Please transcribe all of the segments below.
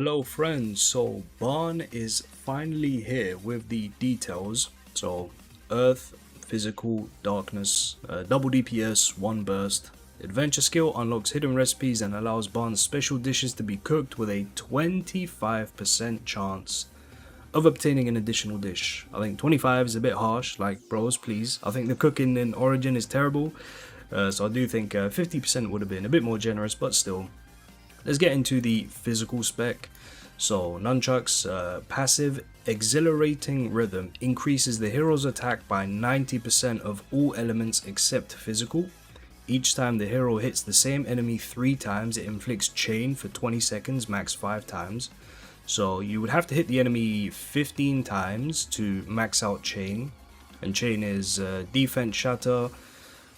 Hello friends, so Barn is finally here with the details. So Earth, Physical, Darkness, double DPS, 1 burst. Adventure skill unlocks hidden recipes and allows Barn's special dishes to be cooked with a 25% chance of obtaining an additional dish. I think 25 is a bit harsh, like bros please. I think the cooking in Origin is terrible, so I do think 50% would have been a bit more generous, but still. Let's get into the physical spec. So Nunchaku's passive exhilarating rhythm increases the hero's attack by 90% of all elements except physical. Each time the hero hits the same enemy 3 times, it inflicts chain for 20 seconds, max 5 times. So you would have to hit the enemy 15 times to max out chain. And chain is defense shatter,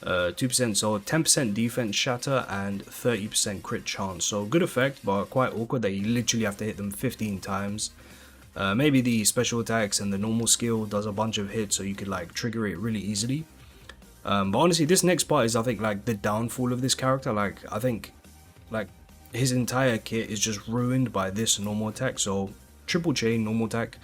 2%, so 10% defense shatter and 30% crit chance. So good effect, but quite awkward that you literally have to hit them 15 times. Maybe the special attacks and the normal skill does a bunch of hits so you could like trigger it really easily. But honestly, this next part is I think like the downfall of this character. Like I think like his entire kit is just ruined by this normal attack. So triple chain normal attack.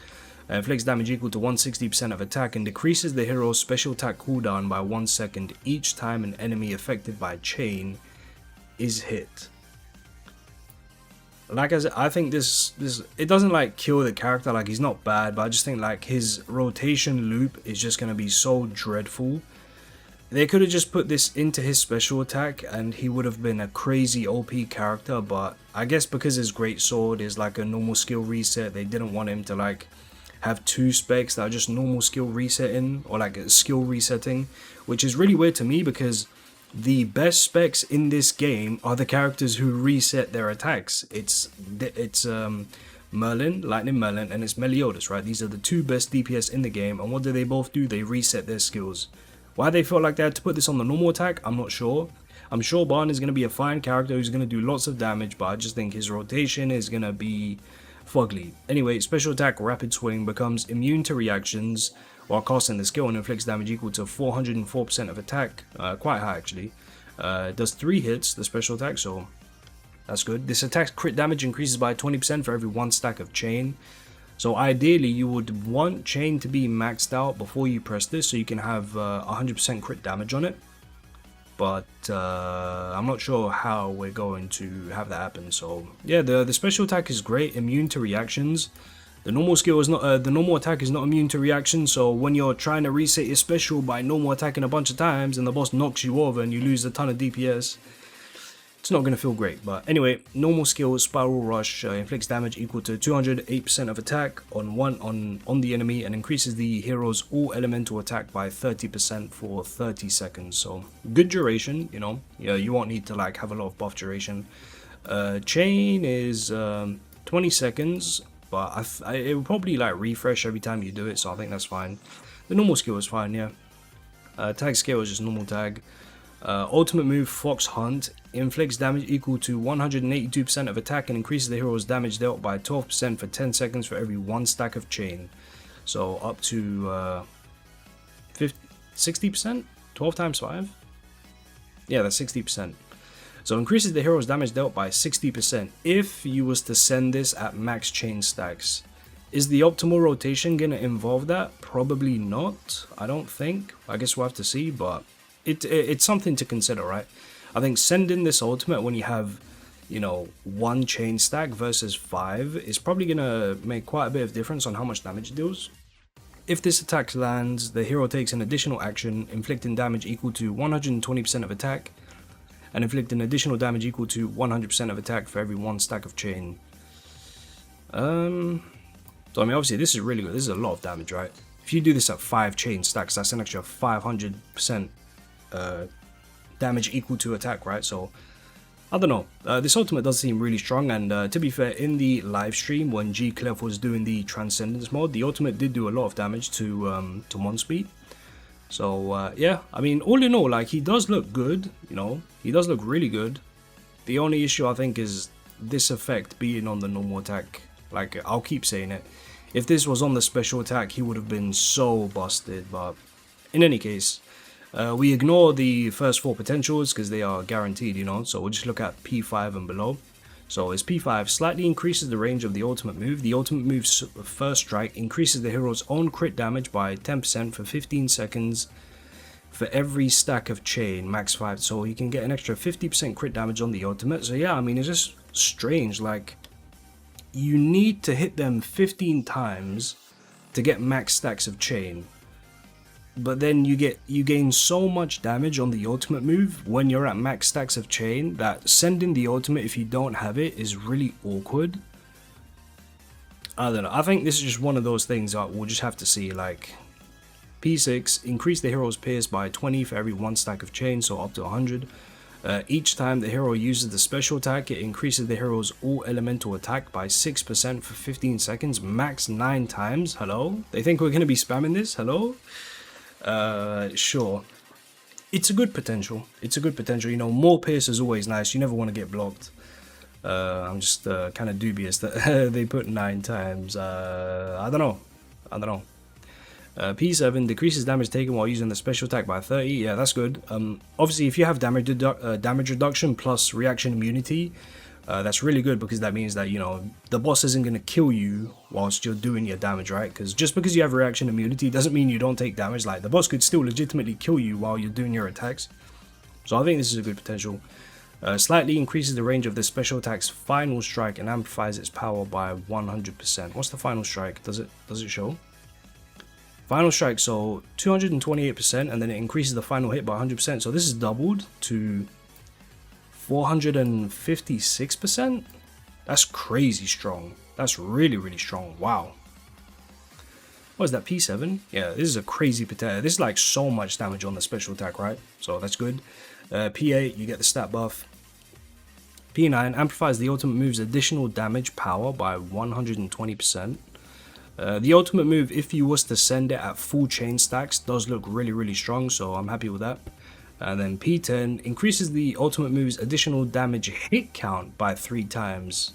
Inflicts damage equal to 160% of attack and decreases the hero's special attack cooldown by 1 second each time an enemy affected by chain is hit. Like I said, I think this it doesn't like kill the character, like he's not bad, but I just think like his rotation loop is just gonna be so dreadful. They could have just put this into his special attack and he would have been a crazy OP character, but I guess because his Greatsword is like a normal skill reset, they didn't want him to like have 2 specs that are just normal skill resetting or like skill resetting, which is really weird to me because the best specs in this game are the characters who reset their attacks. It's Merlin, Lightning Merlin, and it's Meliodas, right? These are the 2 best DPS in the game, and what do they both do? They reset their skills. Why they felt like they had to put this on the normal attack, I'm not sure. I'm sure Barn is going to be a fine character who's going to do lots of damage, but I just think his rotation is going to be fugly. Anyway, special attack Rapid Swing becomes immune to reactions while casting the skill and inflicts damage equal to 404% of attack, quite high actually. Does 3 hits, the special attack, so that's good. This attack's crit damage increases by 20% for every 1 stack of chain. So ideally you would want chain to be maxed out before you press this so you can have 100% crit damage on it. But I'm not sure how we're going to have that happen. So yeah, the special attack is great, immune to reactions. The normal skill is not the normal attack is not immune to reactions. So when you're trying to reset your special by normal attacking a bunch of times and the boss knocks you over and you lose a ton of DPS, it's not going to feel great. But anyway, normal skill Spiral Rush inflicts damage equal to 208% of attack on the enemy and increases the hero's all elemental attack by 30% for 30 seconds. So good duration, you know. Yeah, you won't need to like have a lot of buff duration. Chain is 20 seconds, but it will probably like refresh every time you do it, so I think that's fine. The normal skill is fine, yeah. Tag skill is just normal tag. Ultimate move Fox Hunt inflicts damage equal to 182% of attack and increases the hero's damage dealt by 12% for 10 seconds for every 1 stack of chain. So up to 60%? 12 times 5? Yeah, that's 60%. So increases the hero's damage dealt by 60% if you was to send this at max chain stacks. Is the optimal rotation going to involve that? Probably not, I don't think. I guess we'll have to see, but it's something to consider, right? I think sending this ultimate when you have, you know, 1 chain stack versus 5 is probably gonna make quite a bit of difference on how much damage it deals. If this attack lands, the hero takes an additional action, inflicting damage equal to 120% of attack, and inflicting additional damage equal to 100% of attack for every 1 stack of chain. So I mean, obviously this is really good. This is a lot of damage, right? If you do this at 5 chain stacks, that's an extra 500% damage equal to attack, right? So I don't know, this ultimate does seem really strong, and to be fair, in the live stream when G-Clef was doing the Transcendence mode, the ultimate did do a lot of damage to Monspeed. So yeah, I mean, all in all, like, he does look good, you know, he does look really good. The only issue I think is this effect being on the normal attack. Like, I'll keep saying it, if this was on the special attack he would have been so busted, but in any case, we ignore the first 4 potentials because they are guaranteed, you know, so we'll just look at P5 and below. So his P5 slightly increases the range of the ultimate move. The ultimate move's first strike increases the hero's own crit damage by 10% for 15 seconds for every stack of chain, max 5. So he can get an extra 50% crit damage on the ultimate. So yeah, I mean, it's just strange. Like, you need to hit them 15 times to get max stacks of chain. But then you gain so much damage on the ultimate move when you're at max stacks of chain that sending the ultimate if you don't have it is really awkward. I don't know. I think this is just one of those things that we'll just have to see. Like, P6, increase the hero's pierce by 20 for every 1 stack of chain, so up to 100. Each time the hero uses the special attack, it increases the hero's all elemental attack by 6% for 15 seconds, max 9 times. Hello? They think we're going to be spamming this? Hello? Sure. It's a good potential. It's a good potential. You know, more pierce is always nice. You never want to get blocked. I'm just kind of dubious that they put 9 times. I don't know. P7 decreases damage taken while using the special attack by 30. Yeah, that's good. Obviously, if you have damage reduction plus reaction immunity, that's really good, because that means that, you know, the boss isn't going to kill you whilst you're doing your damage, right? Because just because you have reaction immunity doesn't mean you don't take damage. Like, the boss could still legitimately kill you while you're doing your attacks. So I think this is a good potential. Slightly increases the range of the special attack's final strike and amplifies its power by 100%. What's the final strike? Does it show? Final strike, so 228%, and then it increases the final hit by 100%. So this is doubled to 456%. That's crazy strong. That's really, really strong. Wow. What is that, P7? Yeah, this is a crazy potato. This is like so much damage on the special attack, right? So that's good. P8, you get the stat buff. P9 amplifies the ultimate move's additional damage power by 120%. The ultimate move, if you was to send it at full chain stacks, does look really, really strong, so I'm happy with that. And then P10 increases the ultimate move's additional damage hit count by 3 times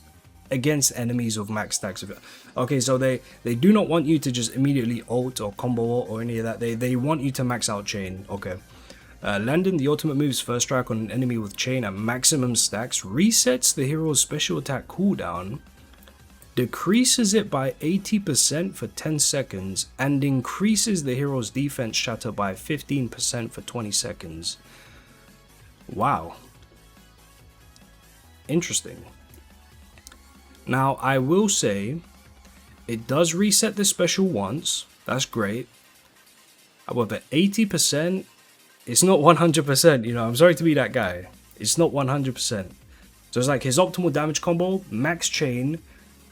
against enemies of max stacks of it. Okay, so they do not want you to just immediately ult or combo ult or any of that. They want you to max out chain. Okay. Landing the ultimate move's first strike on an enemy with chain at maximum stacks resets the hero's special attack cooldown, decreases it by 80% for 10 seconds, and increases the hero's defense shatter by 15% for 20 seconds. Wow. Interesting. Now, I will say, it does reset the special once. That's great. However, 80%, it's not 100%, you know, I'm sorry to be that guy. It's not 100%. So it's like his optimal damage combo, max chain,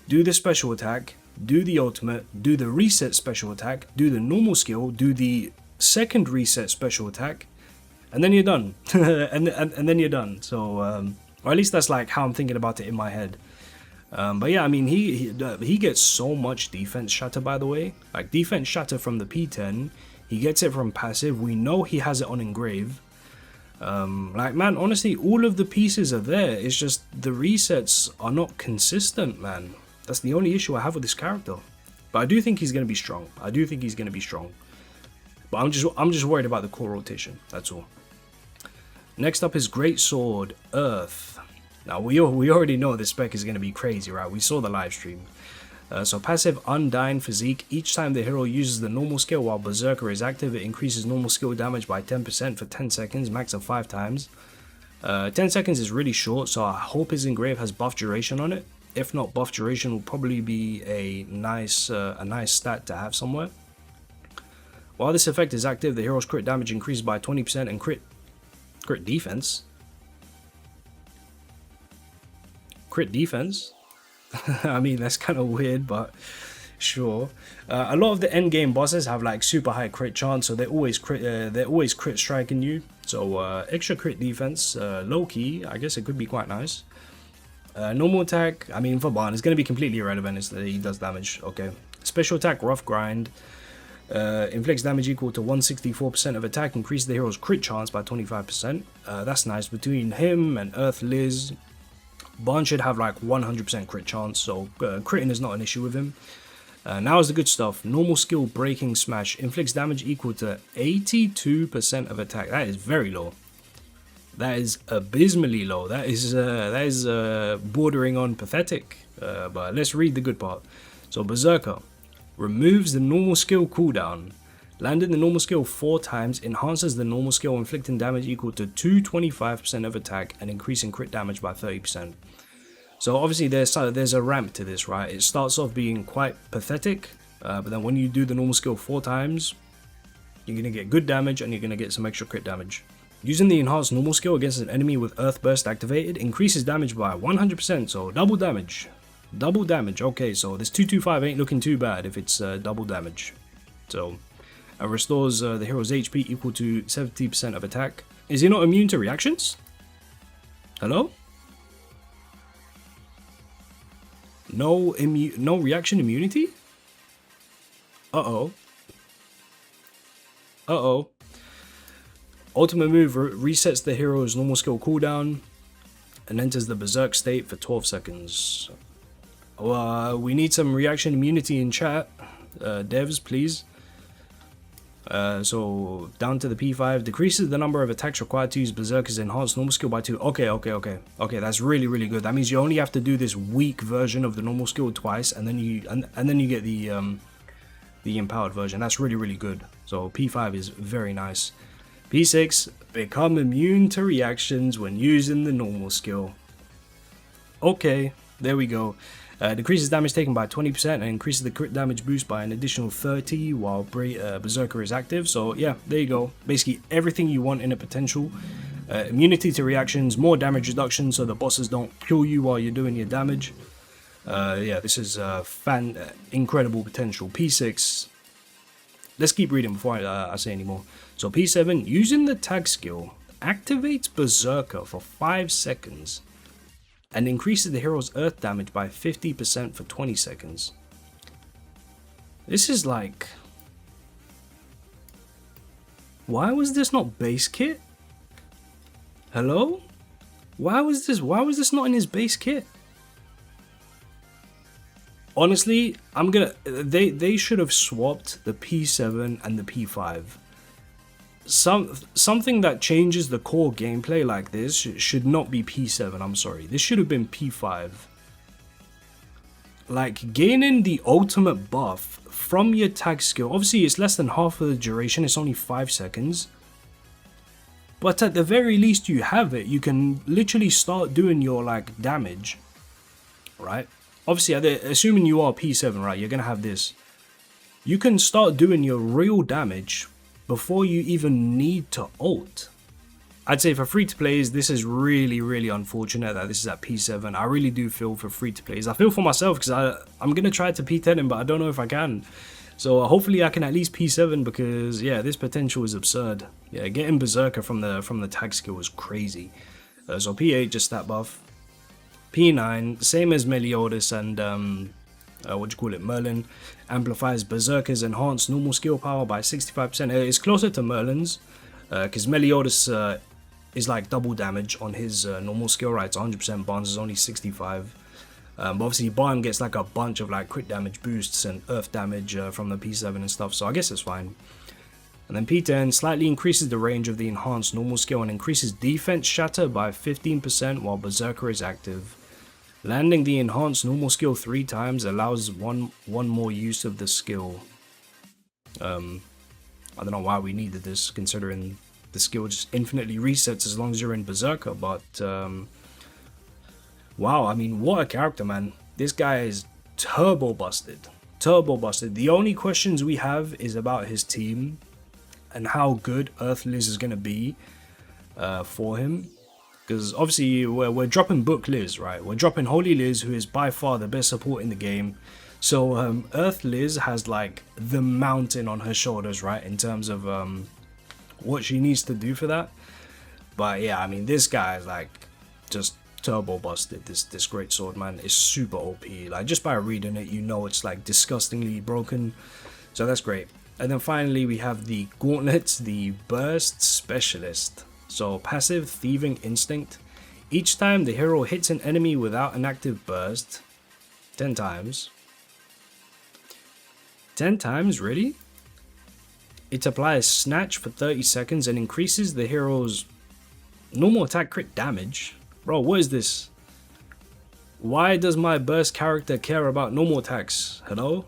do the special attack, do the ultimate, do the reset special attack, do the normal skill, do the second reset special attack, and then you're done. and then you're done. So, or at least that's like how I'm thinking about it in my head. But yeah, I mean, he gets so much defense shatter, by the way. Like, defense shatter from the P10, he gets it from passive. We know he has it on engrave. Like, man, honestly, all of the pieces are there. It's just the resets are not consistent, man. That's the only issue I have with this character. But I do think he's going to be strong. I do think he's going to be strong. But I'm just worried about the core rotation. That's all. Next up is Greatsword, Earth. Now, we already know this spec is going to be crazy, right? We saw the live stream. So passive Undying Physique. Each time the hero uses the normal skill while Berserker is active, it increases normal skill damage by 10% for 10 seconds, max of 5 times. 10 seconds is really short, so I hope his engrave has buff duration on it. If not, buff duration will probably be a nice stat to have somewhere. While this effect is active, the hero's crit damage increases by 20% and crit defense. Crit defense? I mean, that's kind of weird, but sure. A lot of the end game bosses have like super high crit chance, so they're always crit striking you. So extra crit defense, low key, I guess it could be quite nice. Normal attack, I mean, for Barn, it's going to be completely irrelevant. He does damage. Okay. Special attack, Rough Grind. Inflicts damage equal to 164% of attack. Increases the hero's crit chance by 25%. That's nice. Between him and Earth Liz, Barn should have like 100% crit chance. So critting is not an issue with him. Now is the good stuff. Normal skill, Breaking Smash. Inflicts damage equal to 82% of attack. That is very low. That is abysmally low. That is bordering on pathetic. But let's read the good part. So Berserker removes the normal skill cooldown. Landing the normal skill 4 times enhances the normal skill, inflicting damage equal to 225% of attack and increasing crit damage by 30%. So obviously there's a ramp to this, right? It starts off being quite pathetic, but then when you do the normal skill 4 times, you're going to get good damage and you're going to get some extra crit damage. Using the enhanced normal skill against an enemy with Earth Burst activated increases damage by 100%, so double damage. Double damage, okay, so this 225 ain't looking too bad if it's double damage. So, restores the hero's HP equal to 70% of attack. Is he not immune to reactions? Hello? No reaction immunity? Uh-oh. Uh-oh. Ultimate move resets the hero's normal skill cooldown and enters the berserk state for 12 seconds. We need some reaction immunity in chat. Devs, please. So down to the P5, decreases the number of attacks required to use Berserker's enhanced normal skill by 2. Okay, that's really good. That means you only have to do this weak version of the normal skill twice, and then you get the empowered version. That's really good. So P5 is very nice. P6, become immune to reactions when using the normal skill. Okay, there we go. Decreases damage taken by 20% and increases the crit damage boost by an additional 30 while Berserker is active. So yeah, there you go. Basically everything you want in a potential. Immunity to reactions, more damage reduction so the bosses don't kill you while you're doing your damage. Yeah, this is incredible potential. P6. Let's keep reading before I say any more. So P7, using the tag skill, activates Berserker for 5 seconds and increases the hero's earth damage by 50% for 20 seconds. This is like... Why was this not base kit? Hello? Why was this not in his base kit? Honestly, they should have swapped the P7 and the P5. Something that changes the core gameplay like this should not be P7, I'm sorry. This should have been P5. Like, gaining the ultimate buff from your tag skill, obviously it's less than half of the duration, it's only 5 seconds. But at the very least you have it, you can literally start doing your like damage, right? Obviously, assuming you are P7, right, you're going to have this. You can start doing your real damage before you even need to ult. I'd say for free-to-plays, this is really unfortunate that this is at P7. I really do feel for free-to-plays. I feel for myself because I'm going to try to P10 him, but I don't know if I can. So hopefully I can at least P7 because, yeah, this potential is absurd. Yeah, getting Berserker from the tag skill was crazy. So P8, just stat buff. P9, same as Meliodas and Merlin, amplifies Berserker's enhanced normal skill power by 65%. It's closer to Merlin's, because Meliodas is like double damage on his normal skill, right? It's 100%, Barnes is only 65. But obviously Barnes gets like a bunch of like crit damage boosts and earth damage from the P7 and stuff, so I guess it's fine. And then P10 slightly increases the range of the enhanced normal skill and increases defense shatter by 15% while Berserker is active. Landing the enhanced normal skill 3 times allows one more use of the skill. I don't know why we needed this, considering the skill just infinitely resets as long as you're in Berserker, but wow, I mean, what a character, man. This guy is turbo busted. Turbo busted. The only questions we have is about his team and how good Earth Liz is going to be for him. Because obviously we're dropping Book Liz, right? We're dropping Holy Liz, who is by far the best support in the game. So Earth Liz has like the mountain on her shoulders, right? In terms of what she needs to do for that. But yeah, I mean, this guy is like just turbo busted. This Greatsword, man, is super OP. Like, just by reading it, you know it's like disgustingly broken. So that's great. And then finally we have the Gauntlet, the Burst Specialist. So passive Thieving Instinct. Each time the hero hits an enemy without an active burst, 10 times. 10 times, really? It applies Snatch for 30 seconds and increases the hero's Normal attack crit damage? Bro, what is this? Why does my burst character care about normal attacks? Hello?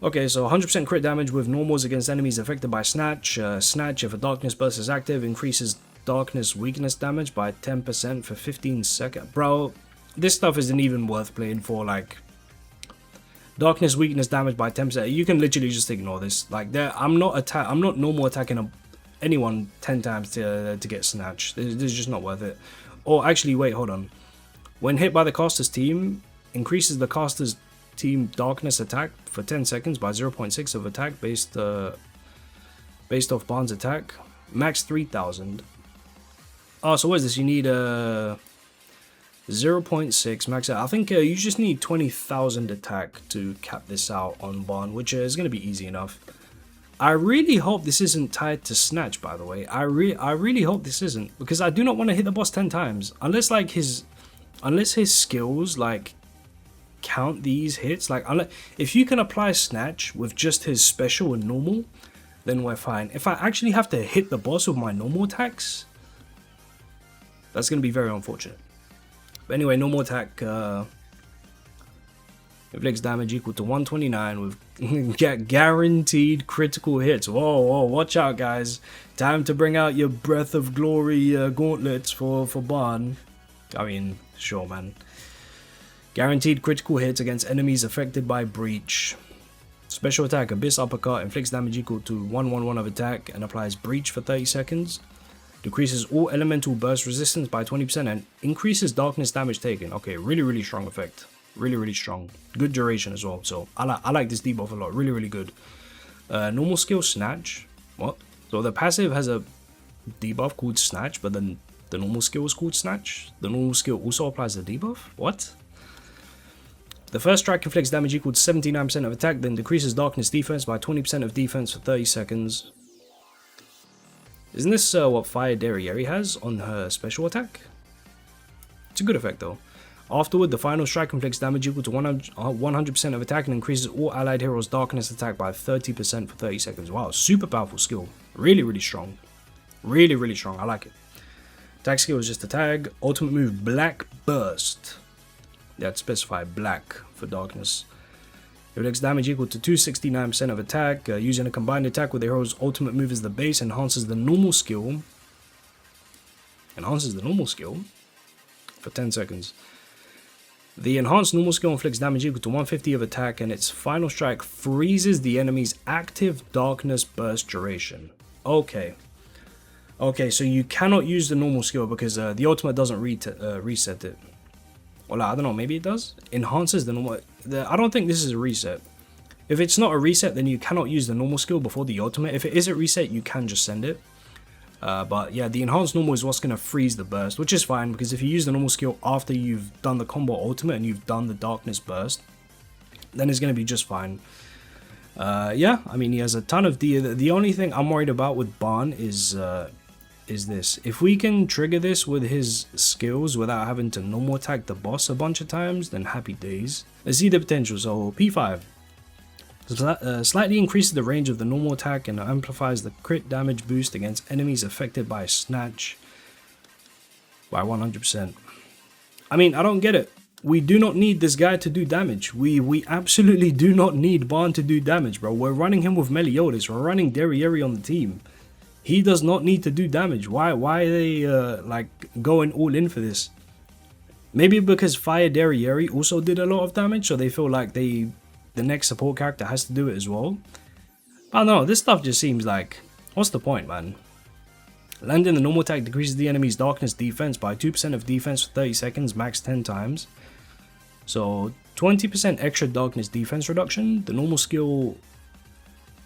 Okay, so 100% crit damage with normals against enemies affected by Snatch. Snatch, if a darkness burst is active, increases darkness weakness damage by 10% for 15 seconds. Bro, this stuff isn't even worth playing for. Like, darkness weakness damage by 10%. You can literally just ignore this. Like, I'm not normal attacking anyone 10 times to get Snatch. This is just not worth it. Or actually, wait, hold on. When hit by the caster's team, increases the caster's team darkness attack for 10 seconds by 0.6 of attack based off Bond's attack. Max 3000. Oh, so what is this? You need 0.6 max out. I think you just need 20,000 attack to cap this out on Bond, which is going to be easy enough. I really hope this isn't tied to Snatch, by the way. I really hope this isn't, because I do not want to hit the boss 10 times. Unless like his skills like count these hits. Like, if you can apply Snatch with just his special and normal, then we're fine. If I actually have to hit the boss with my normal attacks, that's going to be very unfortunate. But anyway, normal attack inflicts damage equal to 129 with guaranteed critical hits. Whoa, watch out, guys. Time to bring out your Breath of Glory gauntlets for Bond. I mean, sure, man. Guaranteed critical hits against enemies affected by Breach. Special attack, Abyss Uppercut, inflicts damage equal to 111 of attack and applies Breach for 30 seconds. Decreases all elemental burst resistance by 20% and increases darkness damage taken. Okay, really strong effect. Really strong. Good duration as well. So I like this debuff a lot. Really good. Normal skill Snatch. What? So the passive has a debuff called Snatch, but then the normal skill is called Snatch. The normal skill also applies the debuff. What? The first strike inflicts damage equal to 79% of attack, then decreases darkness defense by 20% of defense for 30 seconds. Isn't this what Fire Derriere has on her special attack? It's a good effect though. Afterward, the final strike inflicts damage equal to 100% of attack and increases all allied heroes' darkness attack by 30% for 30 seconds. Wow, super powerful skill. Really strong. Really strong. I like it. Attack skill is just a tag. Ultimate move, Black Burst. Yeah, it's specified black for darkness. It inflicts damage equal to 269% of attack. Using a combined attack with the hero's ultimate move as the base, enhances the normal skill. For 10 seconds. The enhanced normal skill inflicts damage equal to 150 of attack, and its final strike freezes the enemy's active darkness burst duration. Okay, so you cannot use the normal skill because the ultimate doesn't reset it. Well, I don't know, maybe it does? Enhances the normal... I don't think this is a reset. If it's not a reset, then you cannot use the normal skill before the ultimate. If it is a reset, you can just send it. But yeah, the enhanced normal is what's going to freeze the burst, which is fine, because if you use the normal skill after you've done the combo ultimate and you've done the darkness burst, then it's going to be just fine. Yeah, I mean, he has a ton of... The only thing I'm worried about with Ban is this. If we can trigger this with his skills without having to normal attack the boss a bunch of times, then happy days. Let's see the potential. So P5. Slightly increases the range of the normal attack and amplifies the crit damage boost against enemies affected by Snatch by 100%. I mean, I don't get it. We do not need this guy to do damage. We absolutely do not need Ban to do damage, bro. We're running him with Meliodas. We're running Derriere on the team. He does not need to do damage. Why are they like going all in for this? Maybe because Fire Derriere also did a lot of damage, so they feel like the next support character has to do it as well. I don't know, this stuff just seems like, what's the point, man? Landing the normal attack decreases the enemy's darkness defense by 2% of defense for 30 seconds, max 10 times. So 20% extra darkness defense reduction. The normal skill...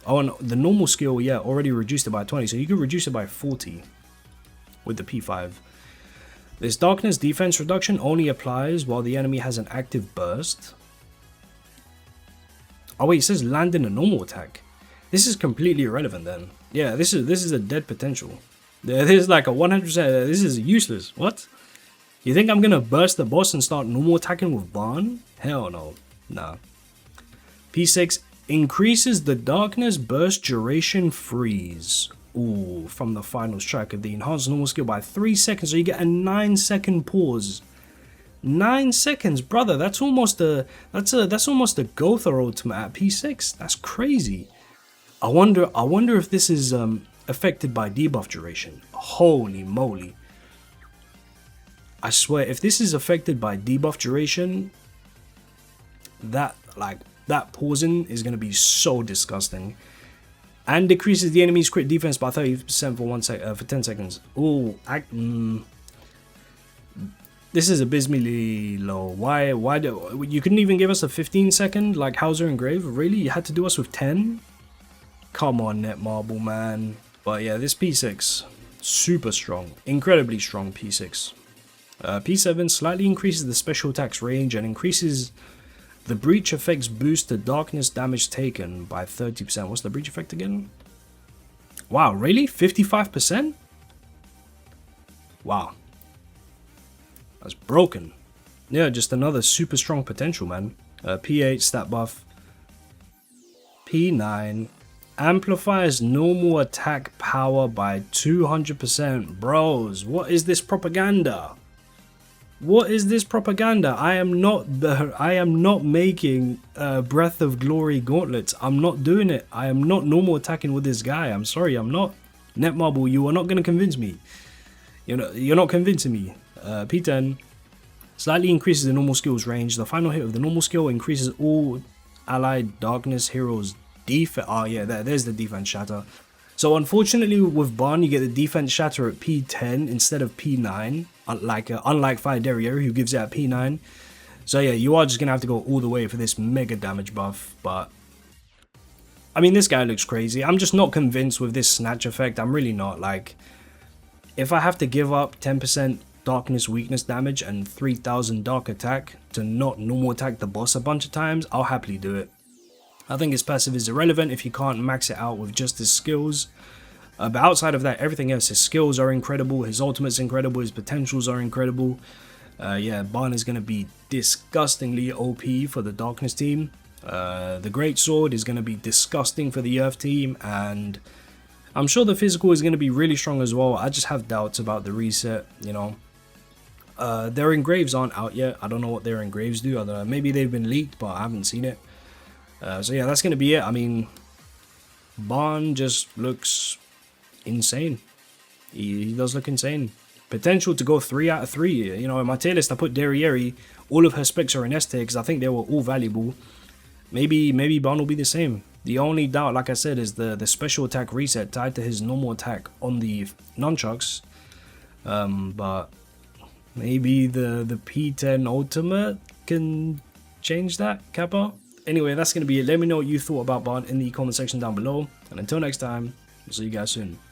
Oh, and the normal skill, yeah, already reduced it by 20, so you could reduce it by 40 with the P5. This darkness defense reduction only applies while the enemy has an active burst. Oh wait, it says land in a normal attack. This is completely irrelevant then. Yeah, this is a dead potential. This is like a 100%, this is useless. What? You think I'm gonna burst the boss and start normal attacking with Ban? Hell no. Nah. P6 increases the darkness burst duration freeze. Ooh, from the final strike of the enhanced normal skill by 3 seconds, so you get a 9-second pause. 9 seconds, brother. That's almost a almost a Gotha ultimate at P6. That's crazy. I wonder if this is affected by debuff duration. Holy moly. I swear, if this is affected by debuff duration, that pausing is gonna be so disgusting. And decreases the enemy's crit defense by 30% for 10 seconds. Ooh, this is abysmally low. Why do you couldn't even give us a 15-second like Hauser and Grave? Really? You had to do us with 10? Come on, Netmarble, man. But yeah, this P6, super strong, incredibly strong P6. P7 slightly increases the special attacks range and increases the breach effect's boost to darkness damage taken by 30%. What's the breach effect again? Wow, really? 55%? Wow. That's broken. Yeah, just another super strong potential, man. P8 stat buff. P9 amplifies normal attack power by 200%. Bros, what is this propaganda? What is this propaganda? I am not making Breath of Glory gauntlets. I'm not doing it. I am not normal attacking with this guy. I'm sorry, I'm not. Netmarble, you are not going to convince me. You're not convincing me. P10 slightly increases the normal skill's range. The final hit of the normal skill increases all allied darkness heroes' defense. Oh yeah, there's the defense shatter. So unfortunately with Ban, you get the defense shatter at P10 instead of P9, unlike Fire Derriere who gives it at P9. So yeah, you are just going to have to go all the way for this mega damage buff. But I mean, this guy looks crazy. I'm just not convinced with this snatch effect. I'm really not. Like, if I have to give up 10% darkness weakness damage and 3000 dark attack to not normal attack the boss a bunch of times, I'll happily do it. I think his passive is irrelevant if you can't max it out with just his skills. But outside of that, everything else, his skills are incredible, his ultimate's incredible, his potentials are incredible. Yeah, Ban is going to be disgustingly OP for the Darkness team. The Greatsword is going to be disgusting for the Earth team, and I'm sure the physical is going to be really strong as well. I just have doubts about the reset, you know. Their engraves aren't out yet. I don't know what their engraves do. I don't know. Maybe they've been leaked, but I haven't seen it. So yeah, that's going to be it. I mean, Ban just looks insane. He does look insane. Potential to go 3 out of 3. You know, in my tier list, I put Derriere. All of her specs are in S tier because I think they were all valuable. Maybe Ban will be the same. The only doubt, like I said, is the special attack reset tied to his normal attack on the nunchucks. But maybe the P10 ultimate can change that, Kappa. Anyway, that's going to be it. Let me know what you thought about Ban in the comment section down below. And until next time, I'll see you guys soon.